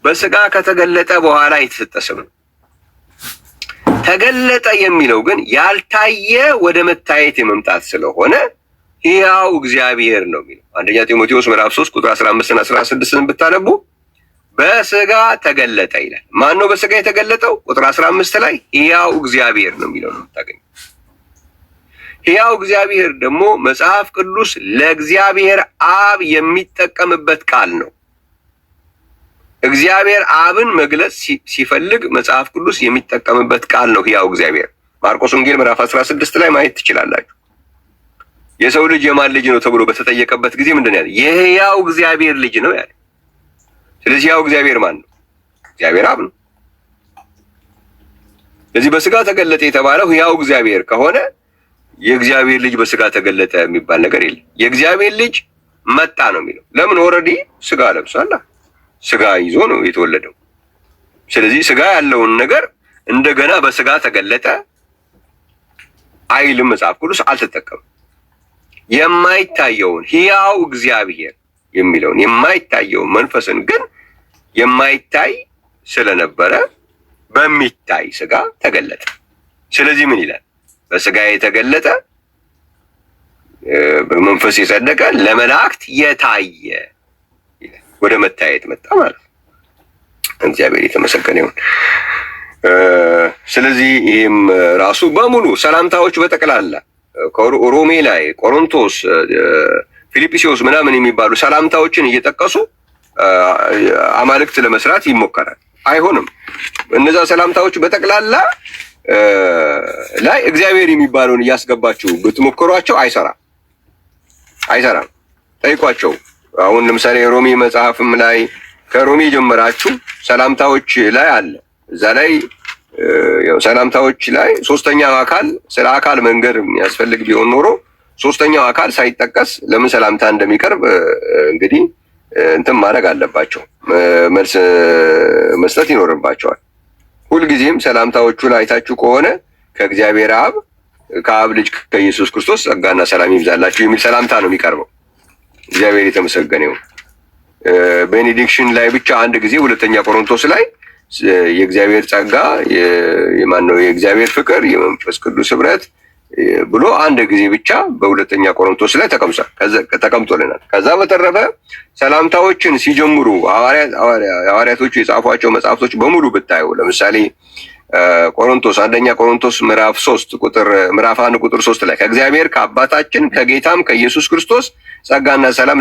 በስጋ ከተገለጠ በኋላ የተሰጠ ስም ነው። ተገለጠ የሚለው ግን ያልታየ ወደ መታየት የመምጣት ስለሆነ ሕያው እግዚአብሔር ነው የሚለው። አንደኛ ጢሞቴዎስ ምዕራፍ 3 ቁጥር 15 እና 16 ብታነቡ በስጋ ተገለጠ ይላል። ማን ነው በስጋ የተገለጠው? ቁጥር 15 ላይ ሕያው እግዚአብሔር ነው የሚለው ነው የምታገኘው። ሕያው እግዚአብሔር ደግሞ መጽሐፍ ቅዱስ ለእግዚአብሔር አብ የሚጠቀምበት ቃል ነው። እግዚአብሔር አብን መግለጽ ሲፈልግ መጽሐፍ ቅዱስ የሚጠቀምበት ቃል ነው ሕያው እግዚአብሔር። ማርቆስ ወንጌል ምዕራፍ 16 ላይ ማየት ትችላላችሁ። የሰው ልጅ የማን ልጅ ነው ተብሎ በተጠየቀበት ጊዜ ምንድን ነው ያለ? የሕያው እግዚአብሔር ልጅ ነው ያለ። ስለዚህ ሕያው እግዚአብሔር ማን ነው? እግዚአብሔር አብ ነው። ስለዚህ በስጋ ተገለጠ የተባለው ሕያው እግዚአብሔር ከሆነ የእግዚአብሔር ልጅ በስጋ ተገለጠ የሚባል ነገር የለም። የእግዚአብሔር ልጅ መጣ ነው የሚለው። ለምን? ኦልሬዲ ስጋ ለብሷል። ስጋ ይዞ ነው የተወለደው። ስለዚህ ስጋ ያለውን ነገር እንደገና በስጋ ተገለጠ አይልም መጽሐፍ ቅዱስ አልተጠቀምም። የማይታየውን ሕያው እግዚአብሔር የሚለውን የማይታየውን መንፈስን ግን የማይታይ ስለነበረ በሚታይ ስጋ ተገለጠ። ስለዚህ ምን ይላል? በስጋ የተገለጠ በመንፈስ የጸደቀ ለመላእክት የታየ ወደ መታየት መጣ ማለት ነው። እግዚአብሔር የተመሰገነ ይሁን። ስለዚህ ይህም ራሱ በሙሉ ሰላምታዎች በጠቅላላ ሮሜ ላይ፣ ቆሮንቶስ፣ ፊልጵስዩስ ምናምን የሚባሉ ሰላምታዎችን እየጠቀሱ አማልክት ለመስራት ይሞከራል። አይሆንም። እነዛ ሰላምታዎች በጠቅላላ ላይ እግዚአብሔር የሚባለውን እያስገባችሁ ብትሞክሯቸው አይሰራም። ጠይቋቸው። አሁን ለምሳሌ ሮሜ መጽሐፍም ላይ ከሮሜ ጀምራችሁ ሰላምታዎች ላይ አለ። እዛ ላይ ሰላምታዎች ላይ ሶስተኛው አካል ስለ አካል መንገድ የሚያስፈልግ ቢሆን ኖሮ ሶስተኛው አካል ሳይጠቀስ ለምን ሰላምታ እንደሚቀርብ እንግዲህ እንትን ማድረግ አለባቸው፣ መልስ መስጠት ይኖርባቸዋል። ሁልጊዜም ሰላምታዎቹ ላይ አይታችሁ ከሆነ ከእግዚአብሔር አብ ከአብ ልጅ ከኢየሱስ ክርስቶስ ጸጋና ሰላም ይብዛላችሁ የሚል ሰላምታ ነው የሚቀርበው። እግዚአብሔር የተመሰገነ ይሁን። ቤኔዲክሽን ላይ ብቻ አንድ ጊዜ ሁለተኛ ቆሮንቶስ ላይ የእግዚአብሔር ጸጋ የእግዚአብሔር ፍቅር የመንፈስ ቅዱስ ህብረት ብሎ አንድ ጊዜ ብቻ በሁለተኛ ቆሮንቶስ ላይ ተቀምጦልናል። ከዛ በተረፈ ሰላምታዎችን ሲጀምሩ ሐዋርያቶቹ የጻፏቸው መጽሐፍቶች በሙሉ ብታዩ ለምሳሌ አንደኛ ቆሮንቶስ ምዕራፍ 1 ቁጥር 3 ላይ ከእግዚአብሔር ከአባታችን ከጌታም ከኢየሱስ ክርስቶስ ጸጋና ሰላም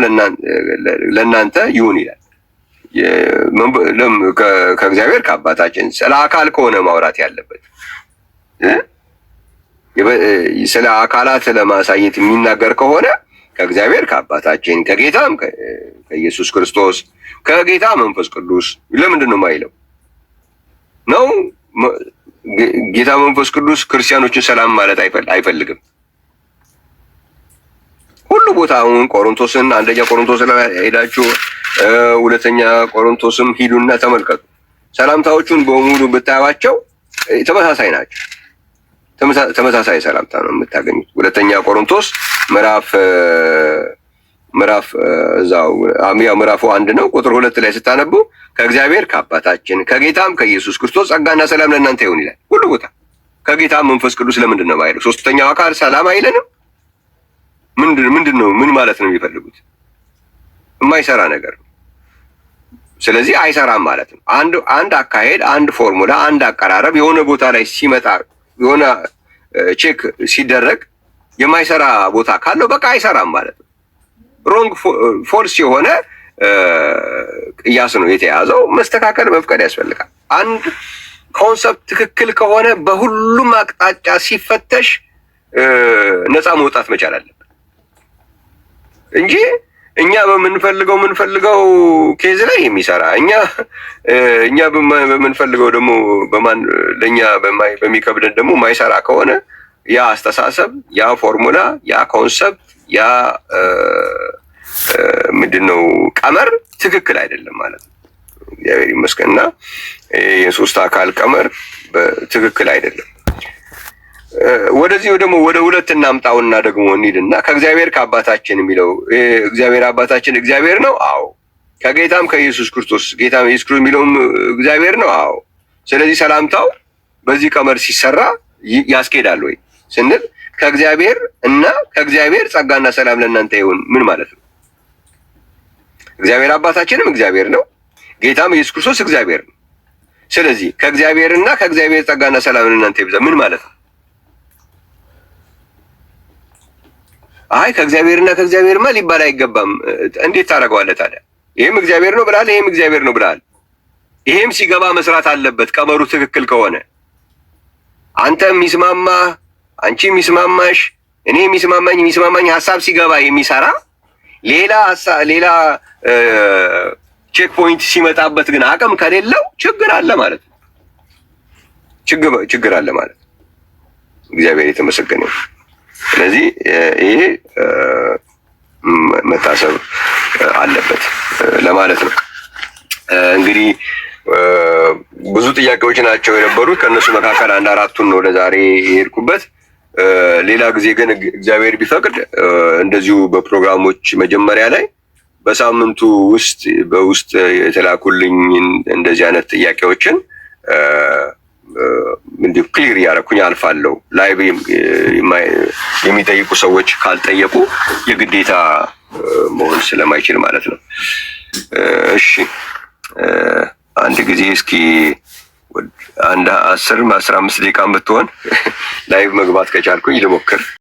ለእናንተ ይሁን ይላል። ከእግዚአብሔር ከአባታችን ስለ አካል ከሆነ ማውራት ያለበት ስለ አካላት ለማሳየት የሚናገር ከሆነ ከእግዚአብሔር ከአባታችን ከጌታም ከኢየሱስ ክርስቶስ ከጌታ መንፈስ ቅዱስ ለምንድን ነው የማይለው? ነው ጌታ መንፈስ ቅዱስ ክርስቲያኖችን ሰላም ማለት አይፈልግም። ሁሉ ቦታ አሁን ቆሮንቶስን አንደኛ ቆሮንቶስ ላይ ሄዳችሁ ሁለተኛ ቆሮንቶስም ሂዱና ተመልከቱ። ሰላምታዎቹን በሙሉ ብታዩዋቸው ተመሳሳይ ናቸው። ተመሳሳይ ሰላምታ ነው የምታገኙት። ሁለተኛ ቆሮንቶስ ምዕራፍ እዛው ምዕራፉ 1 ነው ቁጥር 2 ላይ ስታነቡ ከእግዚአብሔር ከአባታችን ከጌታም ከኢየሱስ ክርስቶስ ጸጋና ሰላም ለእናንተ ይሁን ይላል። ሁሉ ቦታ ከጌታም መንፈስ ቅዱስ ለምንድን ነው የማይለው? ሶስተኛው አካል ሰላም አይለንም? ምንድን ነው? ምን ማለት ነው የሚፈልጉት? የማይሰራ ነገር ነው። ስለዚህ አይሰራም ማለት ነው። አንድ አካሄድ፣ አንድ ፎርሙላ፣ አንድ አቀራረብ የሆነ ቦታ ላይ ሲመጣ የሆነ ቼክ ሲደረግ የማይሰራ ቦታ ካለው በቃ አይሰራም ማለት ነው። ሮንግ ፎልስ የሆነ ቅያስ ነው የተያዘው። መስተካከል መፍቀድ ያስፈልጋል። አንድ ኮንሰፕት ትክክል ከሆነ በሁሉም አቅጣጫ ሲፈተሽ ነፃ መውጣት መቻል አለበት እንጂ እኛ በምንፈልገው ኬዝ ላይ የሚሰራ እኛ በምንፈልገው ደግሞ ለእኛ በሚከብደን ደግሞ የማይሰራ ከሆነ ያ አስተሳሰብ፣ ያ ፎርሙላ፣ ያ ኮንሰፕት፣ ያ ምንድነው ቀመር ትክክል አይደለም ማለት ነው። እግዚአብሔር ይመስገንና የሶስት አካል ቀመር ትክክል አይደለም። ወደዚህ ደግሞ ወደ ሁለት እናምጣውና ደግሞ እንሂድና ከእግዚአብሔር ከአባታችን የሚለው እግዚአብሔር አባታችን እግዚአብሔር ነው። አዎ። ከጌታም ከኢየሱስ ክርስቶስ ጌታም ኢየሱስ ክርስቶስ የሚለውም እግዚአብሔር ነው። አዎ። ስለዚህ ሰላምታው በዚህ ቀመር ሲሰራ ያስኬዳል ወይ ስንል ከእግዚአብሔር እና ከእግዚአብሔር ጸጋና ሰላም ለእናንተ ይሁን ምን ማለት ነው? እግዚአብሔር አባታችንም እግዚአብሔር ነው፣ ጌታም ኢየሱስ ክርስቶስ እግዚአብሔር ነው። ስለዚህ ከእግዚአብሔርና ከእግዚአብሔር ጸጋና ሰላም ለእናንተ ይብዛ ምን ማለት ነው? አይ ከእግዚአብሔርና ከእግዚአብሔርማ ሊባል አይገባም። እንዴት ታደርገዋለህ ታዲያ? ይሄም እግዚአብሔር ነው ብለሃል፣ ይሄም እግዚአብሔር ነው ብለሃል። ይሄም ሲገባ መስራት አለበት ቀመሩ ትክክል ከሆነ። አንተ የሚስማማ አንቺ የሚስማማሽ እኔ የሚስማማኝ ሐሳብ ሲገባ የሚሰራ ሌላ ቼክ ፖይንት ሲመጣበት ግን አቅም ከሌለው ችግር አለ ማለት ነው። ችግር አለ ማለት ነው። እግዚአብሔር የተመሰገነ ነው። ስለዚህ ይሄ መታሰብ አለበት ለማለት ነው። እንግዲህ ብዙ ጥያቄዎች ናቸው የነበሩት። ከነሱ መካከል አንድ አራቱን ነው ለዛሬ የሄድኩበት። ሌላ ጊዜ ግን እግዚአብሔር ቢፈቅድ እንደዚሁ በፕሮግራሞች መጀመሪያ ላይ በሳምንቱ በውስጥ የተላኩልኝ እንደዚህ አይነት ጥያቄዎችን እንዲሁ ክሊር እያደረኩኝ አልፋለሁ። ላይቭ የሚጠይቁ ሰዎች ካልጠየቁ የግዴታ መሆን ስለማይችል ማለት ነው። እሺ አንድ ጊዜ እስኪ አንድ 10-15 ደቂቃ ብትሆን ላይቭ መግባት ከቻልኩኝ ልሞክር።